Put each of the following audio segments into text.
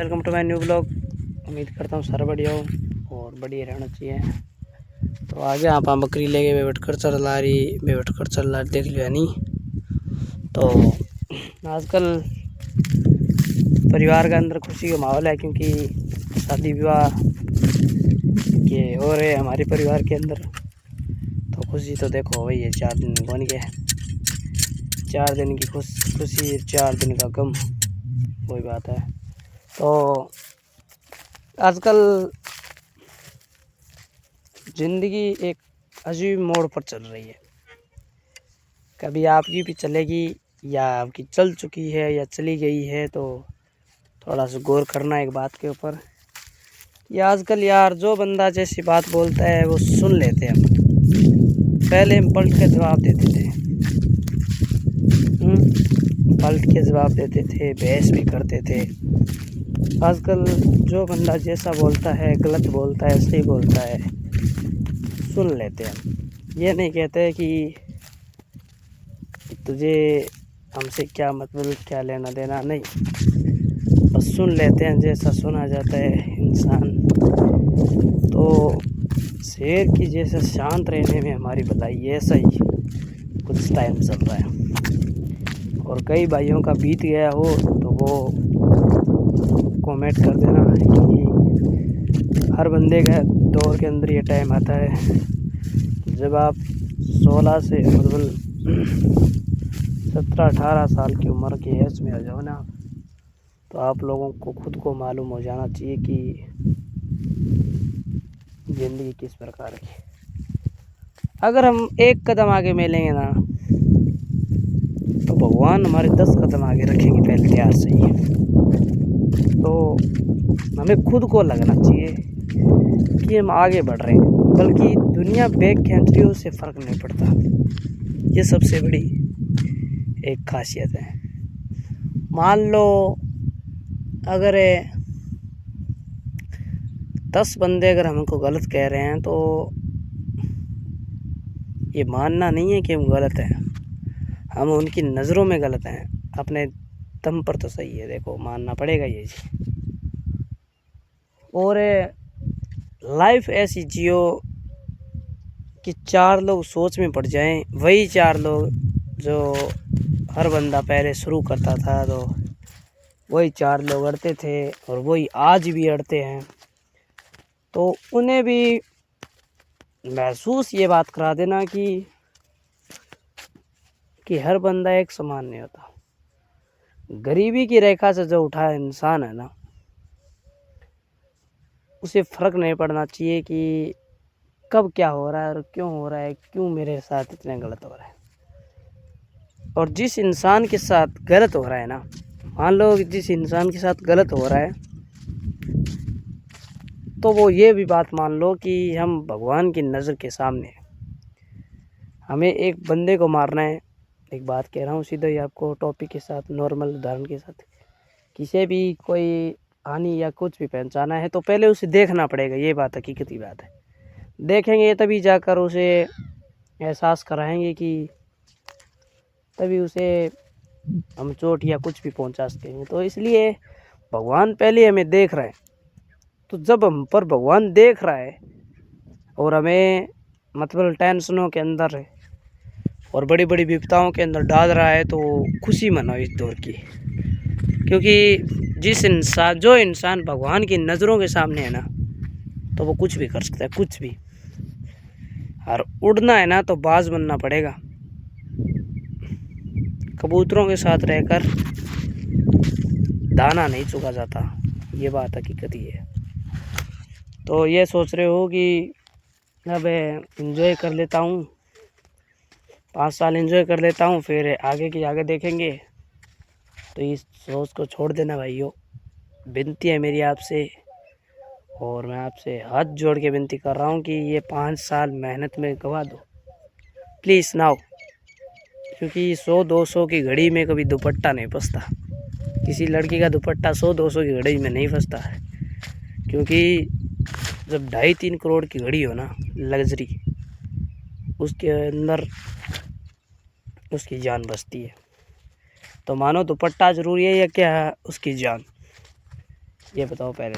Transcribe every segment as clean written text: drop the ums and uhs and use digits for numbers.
Welcome to my new blog. उम्मीद करता हूँ सारा बढ़िया हो और बढ़िया रहना चाहिए। तो आगे आप बकरी लेके बेवट कर चल रहा देख लिया नहीं। तो आजकल परिवार के अंदर खुशी का माहौल है, क्योंकि शादी विवाह के हो रहे हमारे परिवार के अंदर। तो खुशी तो देखो वही है, 4 दिन बन गए, 4 दिन की खुशी 4 दिन का गम, वही बात है। तो आजकल ज़िंदगी एक अजीब मोड़ पर चल रही है। कभी आपकी भी चलेगी या आपकी चल चुकी है या चली गई है, तो थोड़ा सा गौर करना एक बात के ऊपर। या आजकल यार जो बंदा जैसी बात बोलता है वो सुन लेते हैं हम। पहले हम पलट के जवाब देते थे, पलट के जवाब देते थे, बहस भी करते थे। आजकल जो बंदा जैसा बोलता है, गलत बोलता है, सही बोलता है, सुन लेते हैं। ये नहीं कहते कि तुझे हमसे क्या मतलब, क्या लेना देना, नहीं, बस सुन लेते हैं जैसा सुना जाता है इंसान। तो शेर की जैसा शांत रहने में हमारी भलाई, ऐसा ही कुछ टाइम चल रहा है। और कई भाइयों का बीत गया हो तो वो कमेंट कर देना, क्योंकि हर बंदे का दौर के अंदर ये टाइम आता है जब आप 16 से मतलब 17-18 साल की उम्र के एज में आ जाओ ना, तो आप लोगों को खुद को मालूम हो जाना चाहिए कि ज़िंदगी किस प्रकार की। अगर हम एक कदम आगे मिलेंगे ना, तो भगवान हमारे 10 कदम आगे रखेंगे पहले तैयार से ही। तो हमें खुद को लगना चाहिए कि हम आगे बढ़ रहे हैं, बल्कि दुनिया बैक कंट्रियों से फ़र्क नहीं पड़ता। ये सबसे बड़ी एक खासियत है। मान लो अगर 10 बंदे अगर हमको गलत कह रहे हैं, तो ये मानना नहीं है कि हम गलत हैं, हम उनकी नज़रों में गलत हैं, अपने दम पर तो सही है। देखो, मानना पड़ेगा ये जी। और लाइफ ऐसी जियो कि 4 लोग सोच में पड़ जाएं, वही 4 लोग जो हर बंदा पहले शुरू करता था, तो वही 4 लोग अड़ते थे और वही आज भी अड़ते हैं। तो उन्हें भी महसूस ये बात करा देना कि हर बंदा एक समान नहीं होता। गरीबी की रेखा से जो उठा इंसान है ना, उसे फ़र्क नहीं पड़ना चाहिए कि कब क्या हो रहा है और क्यों हो रहा है, क्यों मेरे साथ इतने गलत हो रहा है। और जिस इंसान के साथ गलत हो रहा है ना, मान लो जिस इंसान के साथ गलत हो रहा है, तो वो ये भी बात मान लो कि हम भगवान की नज़र के सामने हैं। हमें एक बंदे को मारना है, एक बात कह रहा हूँ सीधा ही आपको, टॉपिक के साथ, नॉर्मल उदाहरण के साथ। किसी भी कोई हानि या कुछ भी पहचाना है, तो पहले उसे देखना पड़ेगा। ये बात हकीकती बात है। देखेंगे तभी जाकर उसे एहसास कराएंगे, कि तभी उसे हम चोट या कुछ भी पहुंचा सकेंगे। तो इसलिए भगवान पहले हमें देख रहा है। तो जब हम पर भगवान देख रहा है और हमें मतलब टेंशनों के अंदर है और बड़ी बड़ी विपदाओं के अंदर डाल रहा है, तो खुशी मनाओ इस दौर की। क्योंकि जो इंसान भगवान की नज़रों के सामने है ना, तो वो कुछ भी कर सकता है, कुछ भी। और उड़ना है ना, तो बाज बनना पड़ेगा। कबूतरों के साथ रहकर दाना नहीं चुगा जाता, ये बात हकीकत ही है। तो ये सोच रहे हो कि अब एंजॉय कर लेता हूँ, 5 साल एंजॉय कर लेता हूँ, फिर आगे की आगे देखेंगे, तो इस सोच को छोड़ देना भाइयों। विनती है मेरी आपसे, और मैं आपसे हाथ जोड़ के विनती कर रहा हूँ कि ये 5 साल मेहनत में गवा दो प्लीज़ नाउ। क्योंकि 100-200 की घड़ी में कभी दुपट्टा नहीं फंसता। किसी लड़की का दुपट्टा 100-200 की घड़ी में नहीं फंसता है। क्योंकि जब 2.5-3 करोड़ की घड़ी हो ना, लग्जरी, उसके अंदर उसकी जान बसती है। तो मानो दुपट्टा ज़रूरी है या क्या है, उसकी जान। ये बताओ पहले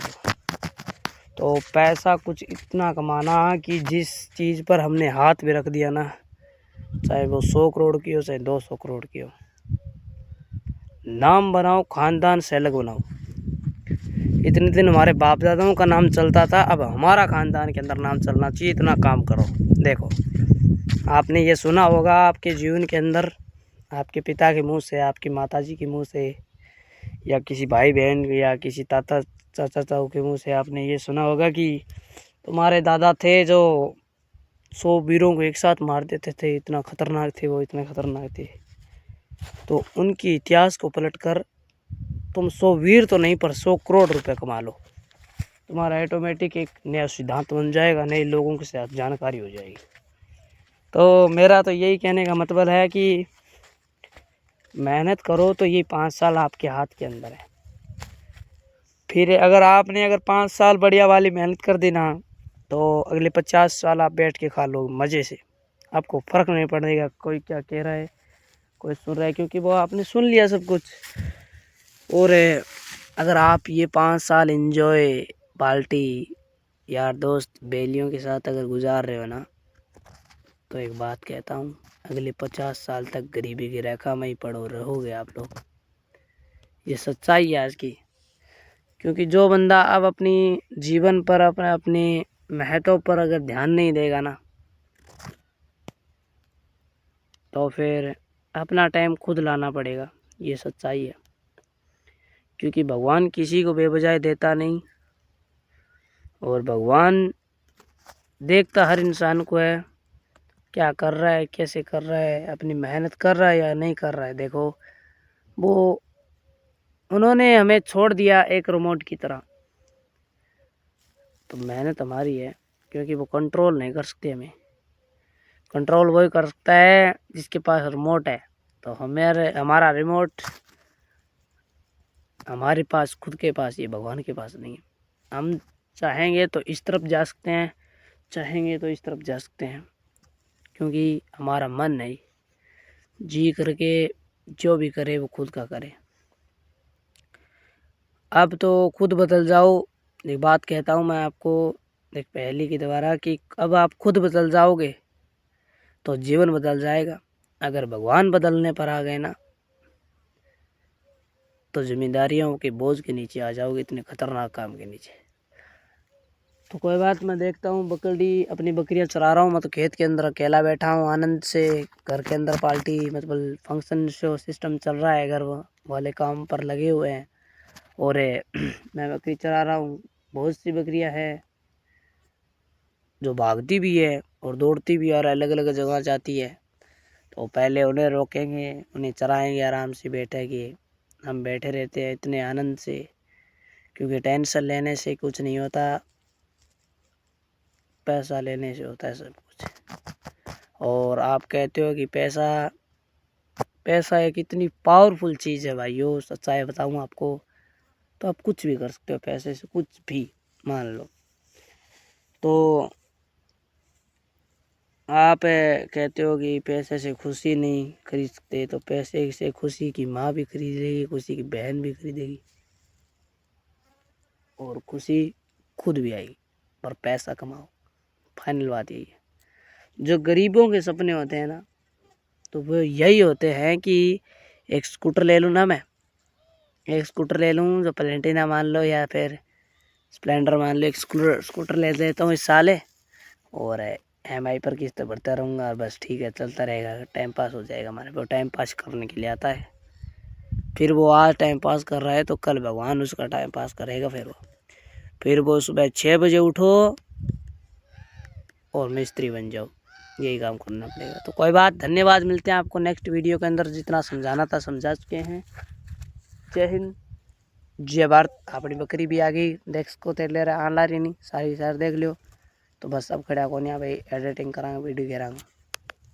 तो पैसा कुछ इतना कमाना कि जिस चीज़ पर हमने हाथ भी रख दिया ना, चाहे वो 100 करोड़ की हो चाहे 200 करोड़ की हो, नाम बनाओ, खानदान से अलग बनाओ। इतने दिन हमारे बाप दादाओं का नाम चलता था, अब हमारा खानदान के अंदर नाम चलना चाहिए। इतना काम करो। देखो, आपने ये सुना होगा आपके जीवन के अंदर, आपके पिता के मुंह से, आपकी माताजी के मुंह से, या किसी भाई बहन या किसी चाचा ताऊ के मुंह से आपने ये सुना होगा कि तुम्हारे दादा थे जो 100 वीरों को एक साथ मार देते थे, इतना खतरनाक थे वो, इतने खतरनाक थे। तो उनकी इतिहास को पलटकर तुम 100 वीर तो नहीं पर 100 करोड़ रुपए कमा लो, तुम्हारा ऑटोमेटिक एक नया सिद्धांत बन जाएगा, नए लोगों के साथ जानकारी हो जाएगी। तो मेरा तो यही कहने का मतलब है कि मेहनत करो तो ये 5 साल आपके हाथ के अंदर है। फिर अगर 5 साल बढ़िया वाली मेहनत कर दी ना, तो अगले 50 साल आप बैठ के खा लो मज़े से। आपको फ़र्क नहीं पड़ेगा कोई क्या कह रहा है, कोई सुन रहा है, क्योंकि वो आपने सुन लिया सब कुछ। और अगर आप ये 5 साल एंजॉय पार्टी यार दोस्त बेलियों के साथ अगर गुजार रहे हो ना, तो एक बात कहता हूँ, अगले 50 साल तक गरीबी की रेखा में ही पड़ो रहोगे आप लोग। ये सच्चाई है आज की। क्योंकि जो बंदा अब अपनी जीवन पर अपने महत्व पर अगर ध्यान नहीं देगा ना, तो फिर अपना टाइम खुद लाना पड़ेगा। ये सच्चाई है। क्योंकि भगवान किसी को बेवजह देता नहीं, और भगवान देखता हर इंसान को है, क्या कर रहा है, कैसे कर रहा है, अपनी मेहनत कर रहा है या नहीं कर रहा है। देखो, वो उन्होंने हमें छोड़ दिया एक रिमोट की तरह, तो मेहनत हमारी है, क्योंकि वो कंट्रोल नहीं कर सकते हमें। कंट्रोल वही कर सकता है जिसके पास रिमोट है। तो हमारा रिमोट हमारे पास, खुद के पास, ये भगवान के पास नहीं है। हम चाहेंगे तो इस तरफ जा सकते हैं, चाहेंगे तो इस तरफ जा सकते हैं, क्योंकि हमारा मन है, जी करके जो भी करे वो खुद का करे। अब तो खुद बदल जाओ। एक बात कहता हूँ मैं आपको, एक पहेली के द्वारा, कि अब आप खुद बदल जाओगे तो जीवन बदल जाएगा। अगर भगवान बदलने पर आ गए ना, तो जिम्मेदारियों के बोझ के नीचे आ जाओगे, इतने खतरनाक काम के नीचे। तो कोई बात, मैं देखता हूँ अपनी बकरियाँ चरा रहा हूँ। मैं तो खेत के अंदर अकेला बैठा हूँ आनंद से। घर के अंदर पार्टी मतलब फंक्शन शो सिस्टम चल रहा है, घर वाले काम पर लगे हुए हैं, और मैं बकरी चरा रहा हूँ। बहुत सी बकरियाँ हैं जो भागती भी है और दौड़ती भी है और अलग अलग जगह जाती है। तो पहले उन्हें रोकेंगे, उन्हें चराएंगे आराम से बैठे के। हम बैठे रहते हैं इतने आनंद से, क्योंकि टेंशन लेने से कुछ नहीं होता, पैसा लेने से होता है सब कुछ। और आप कहते हो कि पैसा एक इतनी पावरफुल चीज़ है भाइयों, सच्चाई बताऊँ आपको, तो आप कुछ भी कर सकते हो पैसे से, कुछ भी मान लो। तो आप कहते हो कि पैसे से खुशी नहीं खरीद सकते, तो पैसे से खुशी की माँ भी खरीदेगी, खुशी की बहन भी खरीदेगी, और खुशी खुद भी आएगी। पर पैसा कमाओ, फाइनल बात यही है। जो गरीबों के सपने होते हैं ना, तो वो यही होते हैं कि एक स्कूटर ले लूँ ना, मैं एक स्कूटर ले लूँ जो प्लेटिना मान लो, या फिर स्प्लेंडर मान लो। एक स्कूटर ले लेता हूँ इस साल, और EMI पर किस्त भरता रहूँगा, और बस ठीक है, चलता रहेगा, टाइम पास हो जाएगा। हमारे वो टाइम पास करने के लिए आता है। फिर वो आज टाइम पास कर रहा है तो कल भगवान उसका टाइम पास करेगा। फिर वो सुबह 6 बजे उठो और मिस्त्री बन जाओ, यही काम करना पड़ेगा। तो कोई बात, धन्यवाद। मिलते हैं आपको नेक्स्ट वीडियो के अंदर। जितना समझाना था समझा चुके हैं। जय हिंद, जय भारत। अपनी बकरी भी आ गई, देख सको तेरे ले रहा, आन ला रही नहीं, सारी देख लियो। तो बस अब खड़ा को नहीं भाई, एडिटिंग करांगे, वीडियो घेरांगे।